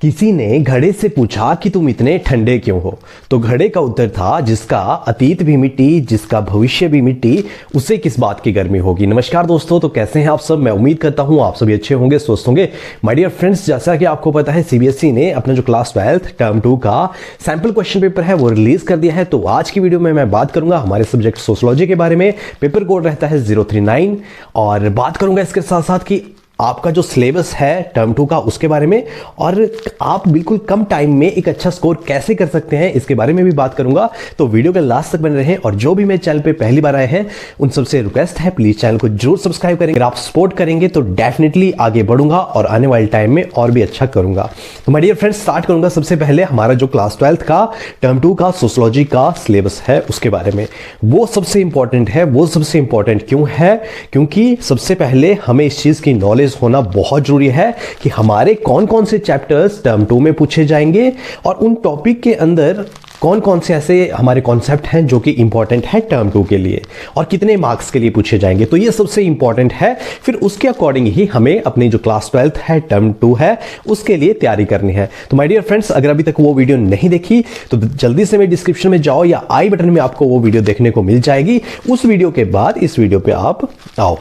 किसी ने घड़े से पूछा कि तुम इतने ठंडे क्यों हो। तो घड़े का उत्तर था, जिसका अतीत भी मिट्टी, जिसका भविष्य भी मिट्टी, उसे किस बात की गर्मी होगी। नमस्कार दोस्तों, तो कैसे हैं आप सब। मैं उम्मीद करता हूं आप सभी अच्छे होंगे, स्वस्थ होंगे। माय डियर फ्रेंड्स, जैसा कि आपको पता है सीबीएसई ने अपना जो क्लास 12 टर्म 2 का सैंपल क्वेश्चन पेपर है वो रिलीज कर दिया है। तो आज की वीडियो में मैं बात करूंगा हमारे सब्जेक्ट सोशियोलॉजी के बारे में। पेपर कोड रहता है 039 और बात करूंगा इसके साथ साथ कि आपका जो सिलेबस है टर्म 2 का उसके बारे में, और आप बिल्कुल कम टाइम में एक अच्छा स्कोर कैसे कर सकते हैं इसके बारे में भी बात करूंगा। तो वीडियो के लास्ट तक बने रहें। और जो भी मेरे चैनल पे पहली बार आए हैं उन सबसे रिक्वेस्ट है, प्लीज चैनल को जरूर सब्सक्राइब करें। अगर आप सपोर्ट करेंगे तो डेफिनेटली आगे बढ़ूंगा और आने वाले टाइम में और भी अच्छा करूंगा। तो माय डियर फ्रेंड्स, स्टार्ट करूंगा सबसे पहले हमारा जो क्लास 12 का टर्म 2 का सोशियोलॉजी का सिलेबस है उसके बारे में। वो सबसे इंपॉर्टेंट है। वो सबसे इंपॉर्टेंट क्यों है? क्योंकि सबसे पहले हमें इस चीज की नॉलेज होना बहुत जरूरी है कि हमारे कौन कौन से चैप्टर्स टर्म 2 में पूछे जाएंगे और उन टॉपिक के अंदर कौन कौन से ऐसे हमारे कॉन्सेप्ट हैं जो कि इंपॉर्टेंट है टर्म 2 के लिए और कितने मार्क्स के लिए पूछे जाएंगे। तो ये सबसे इंपॉर्टेंट है। फिर उसके अकॉर्डिंग ही हमें अपनी जो क्लास 12 है टर्म 2 है उसके लिए तैयारी करनी है। तो माय डियर फ्रेंड्स, अगर अभी तक वो वीडियो नहीं देखी तो जल्दी से मेरे डिस्क्रिप्शन में जाओ या आई बटन में आपको वो वीडियो देखने को मिल जाएगी। उस वीडियो के बाद इस वीडियो पे आप आओ।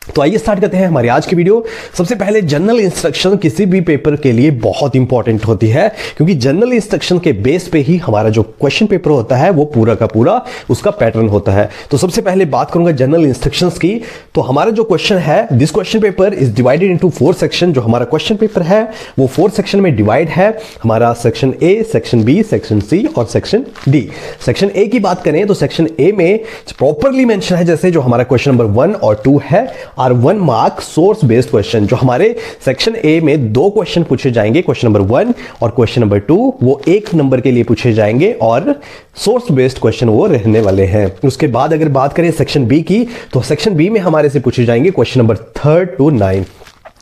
तो आइए स्टार्ट करते हैं हमारी आज की वीडियो। सबसे पहले जनरल इंस्ट्रक्शन किसी भी पेपर के लिए बहुत इंपॉर्टेंट होती है, क्योंकि जनरल इंस्ट्रक्शन के बेस पे ही हमारा जो क्वेश्चन पेपर होता है वो पूरा का पूरा उसका पैटर्न होता है। तो सबसे पहले बात करूंगा जनरल इंस्ट्रक्शंस की। तो हमारा जो क्वेश्चन है, this question paper is divided into 4 section. जो हमारा क्वेश्चन पेपर है वो 4 सेक्शन में डिवाइड है। हमारा section A, section B, section C और सेक्शन डी। सेक्शन ए की बात करें तो सेक्शन ए में प्रॉपरली मेंशन है, जैसे जो हमारा क्वेश्चन नंबर 1 और 2 है are 1 mark source based question. जो हमारे सेक्शन ए में 2 क्वेश्चन पूछे जाएंगे, क्वेश्चन नंबर 1 और क्वेश्चन नंबर 2, वो 1 नंबर के लिए पूछे जाएंगे और सोर्स बेस्ड क्वेश्चन वो रहने वाले हैं। उसके बाद अगर बात करें सेक्शन बी की, तो सेक्शन बी में हमारे से पूछे जाएंगे question number 3 to 9।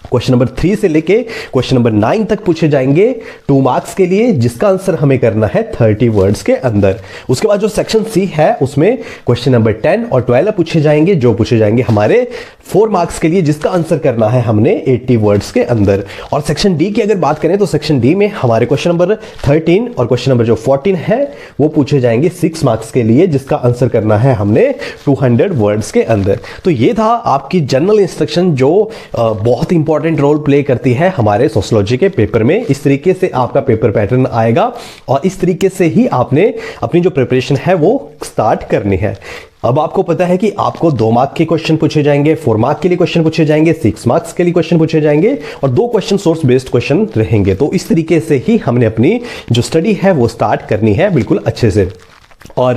Question number 3 से लेके क्वेश्चन नंबर 9 तक पूछे जाएंगे 2 मार्क्स के लिए, जिसका आंसर हमें करना है 30 वर्ड्स के अंदर। उसके बाद जो सेक्शन सी है उसमें क्वेश्चन नंबर 10 और 12 पूछे जाएंगे, जो पूछे जाएंगे हमारे 4 मार्क्स के लिए, जिसका आंसर करना है हमने 80 वर्ड्स के अंदर। और सेक्शन डी की अगर बात करें तो सेक्शन डी में हमारे क्वेश्चन नंबर 13 और क्वेश्चन नंबर जो 14 है वो पूछे जाएंगे 6 मार्क्स के लिए, जिसका आंसर करना है हमने 200 वर्ड्स के अंदर। तो ये था आपकी जनरल इंस्ट्रक्शन जो बहुत इंपॉर्टेंट रोल प्ले करती है हमारे सोशियोलॉजी के पेपर में। इस तरीके से आपका पेपर पैटर्न आएगा और इस तरीके से ही आपने अपनी जो प्रिपरेशन है वो स्टार्ट करनी है। अब आपको पता है कि आपको 2 मार्क के क्वेश्चन पूछे जाएंगे, 4 मार्क के लिए क्वेश्चन पूछे जाएंगे, 6 मार्क्स के लिए क्वेश्चन पूछे जाएंगे और 2 क्वेश्चन सोर्स बेस्ड क्वेश्चन रहेंगे। तो इस तरीके से ही हमने अपनी जो स्टडी है वो स्टार्ट करनी है बिल्कुल अच्छे से। और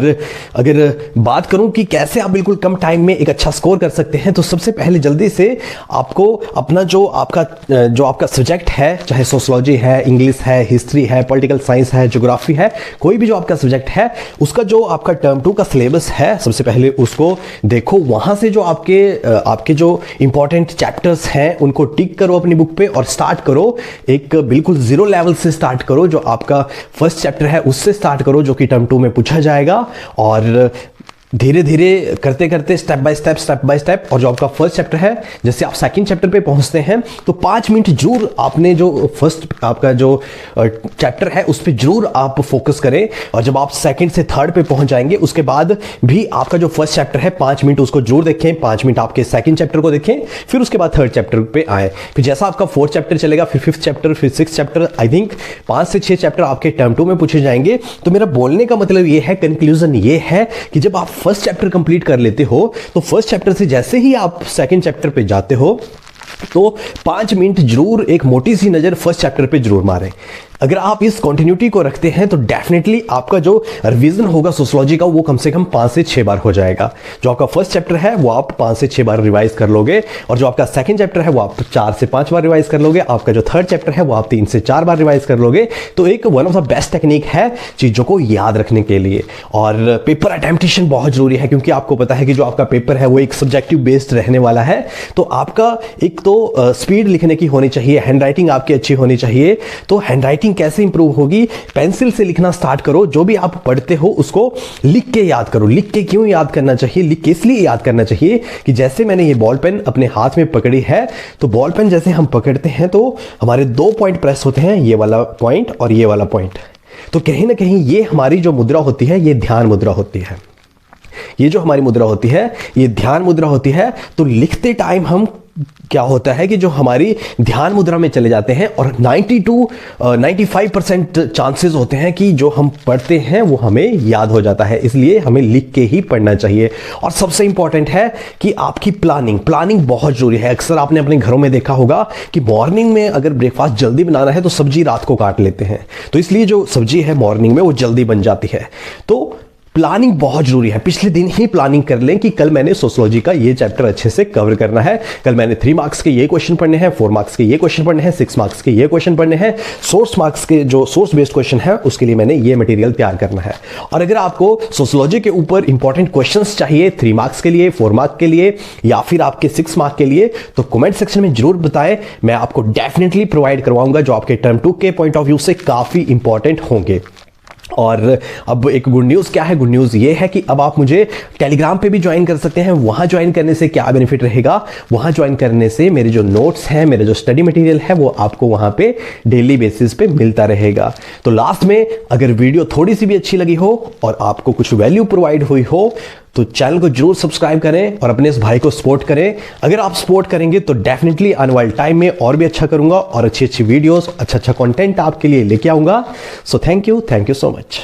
अगर बात करूं कि कैसे आप बिल्कुल कम टाइम में एक अच्छा स्कोर कर सकते हैं, तो सबसे पहले जल्दी से आपको अपना जो आपका सब्जेक्ट है, चाहे सोशियोलॉजी है, इंग्लिश है, हिस्ट्री है, पॉलिटिकल साइंस है, ज्योग्राफी है, कोई भी जो आपका सब्जेक्ट है उसका जो आपका टर्म 2 का सिलेबस है, सबसे पहले उसको देखो। वहां से जो आपके जो इंपॉर्टेंट चैप्टर्स हैं उनको टिक करो अपनी बुक पे और स्टार्ट करो। एक बिल्कुल 0 लेवल से स्टार्ट करो। जो आपका फर्स्ट चैप्टर है उससे स्टार्ट करो, जो कि टर्म 2 में पूछा जाएगा। और धीरे धीरे करते करते स्टेप बाय स्टेप और जो आपका फर्स्ट चैप्टर है, जैसे आप सेकंड चैप्टर पे पहुंचते हैं तो 5 मिनट जरूर आपने जो फर्स्ट आपका जो चैप्टर है उस पे जरूर आप फोकस करें। और जब आप सेकंड से थर्ड पे पहुंच जाएंगे उसके बाद भी आपका जो फर्स्ट चैप्टर है 5 मिनट उसको जरूर देखें, 5 मिनट आपके सेकंड चैप्टर को देखें, फिर उसके बाद थर्ड चैप्टर पे आए। फिर जैसा आपका 4th चैप्टर चलेगा, फिर 5th चैप्टर, फिर 6th चैप्टर, आई थिंक 5 से 6 चैप्टर आपके टर्म 2 में पूछे जाएंगे। तो मेरा बोलने का मतलब ये है, कंक्लूजन ये है कि जब आप फर्स्ट चैप्टर कंप्लीट कर लेते हो तो फर्स्ट चैप्टर से जैसे ही आप सेकंड चैप्टर पे जाते हो तो 5 मिनट जरूर एक मोटी सी नजर फर्स्ट चैप्टर पे जरूर मारें। अगर आप इस कंटिन्यूटी को रखते हैं तो डेफिनेटली आपका जो रिवीजन होगा सोशियोलॉजी का वो कम से कम 5 से 6 बार हो जाएगा। जो आपका फर्स्ट चैप्टर है वो आप 5 से 6 बार रिवाइज कर लोगे, और जो आपका सेकंड चैप्टर है वो आप 4 से 5 बार रिवाइज कर लोगे। आपका जो थर्ड चैप्टर है वो आप 3 से 4 बार रिवाइज कर लोगे। तो एक one of the best technique है चीजों को याद रखने के लिए। और पेपर अटेम्प्टेशन बहुत जरूरी है, क्योंकि आपको पता है कि जो आपका पेपर है वो एक सब्जेक्टिव बेस्ड रहने वाला है। तो आपका एक तो स्पीड लिखने की होनी चाहिए, हैंड राइटिंग आपकी अच्छी होनी चाहिए। तो हैंड राइटिंग राइटिंग कैसे इंप्रूव होगी? पेंसिल से लिखना स्टार्ट करो। जो भी आप पढ़ते हो उसको लिख के याद करो। लिख के क्यों याद करना चाहिए? लिख के इसलिए याद करना चाहिए कि जैसे मैंने ये बॉल पेन अपने हाथ में पकड़ी है, तो बॉल पेन जैसे हम पकड़ते हैं तो हमारे 2 पॉइंट प्रेस होते हैं, ये वाला पॉइंट और ये वाला पॉइंट। तो कहीं ना कहीं ये हमारी जो मुद्रा होती है, ये ध्यान मुद्रा होती है। ये जो हमारी मुद्रा होती है, ये ध्यान मुद्रा होती है। तो लिखते टाइम हम क्या होता है कि जो हमारी ध्यान मुद्रा में चले जाते हैं और 95% चांसेस होते हैं कि जो हम पढ़ते हैं वो हमें याद हो जाता है। इसलिए हमें लिख के ही पढ़ना चाहिए। और सबसे इंपॉर्टेंट है कि आपकी प्लानिंग बहुत जरूरी है। अक्सर आपने अपने घरों में देखा होगा कि मॉर्निंग में अगर ब्रेकफास्ट जल्दी बनाना है तो सब्जी रात को काट लेते हैं, तो इसलिए जो सब्जी है मॉर्निंग में वो जल्दी बन जाती है। तो प्लानिंग बहुत जरूरी है। पिछले दिन ही प्लानिंग कर लें कि कल मैंने सोशियोलॉजी का ये चैप्टर अच्छे से कवर करना है, कल मैंने 3 मार्क्स के ये क्वेश्चन पढ़ने हैं, 4 मार्क्स के ये क्वेश्चन पढ़ने हैं, 6 मार्क्स के ये क्वेश्चन पढ़ने हैं, सोर्स मार्क्स के जो सोर्स बेस्ड क्वेश्चन है उसके लिए मैंने ये मटेरियल तैयार करना है। और अगर आपको सोशियोलॉजी के ऊपर इंपॉर्टेंट क्वेश्चंस चाहिए 3 मार्क्स के लिए, 4 मार्क्स के लिए या फिर आपके 6 मार्क्स के लिए, तो कमेंट सेक्शन में जरूर बताएं। मैं आपको डेफिनेटली प्रोवाइड करवाऊंगा जो आपके टर्म 2 के पॉइंट ऑफ व्यू से काफी इंपॉर्टेंट होंगे। और अब एक गुड न्यूज़ क्या है? गुड न्यूज़ ये है कि अब आप मुझे टेलीग्राम पे भी ज्वाइन कर सकते हैं। वहां ज्वाइन करने से क्या बेनिफिट रहेगा? वहां ज्वाइन करने से मेरे जो नोट्स हैं, मेरे जो स्टडी मटेरियल है वो आपको वहां पे डेली बेसिस पे मिलता रहेगा। तो लास्ट में अगर वीडियो थोड़ी सी भी अच्छी लगी हो और आपको कुछ वैल्यू प्रोवाइड हुई हो तो चैनल को जरूर सब्सक्राइब करें और अपने इस भाई को सपोर्ट करें। अगर आप सपोर्ट करेंगे तो डेफिनेटली आने वाले टाइम में और भी अच्छा करूंगा और अच्छी वीडियोस, अच्छा कंटेंट आपके लिए लेके आऊंगा। So thank you so much.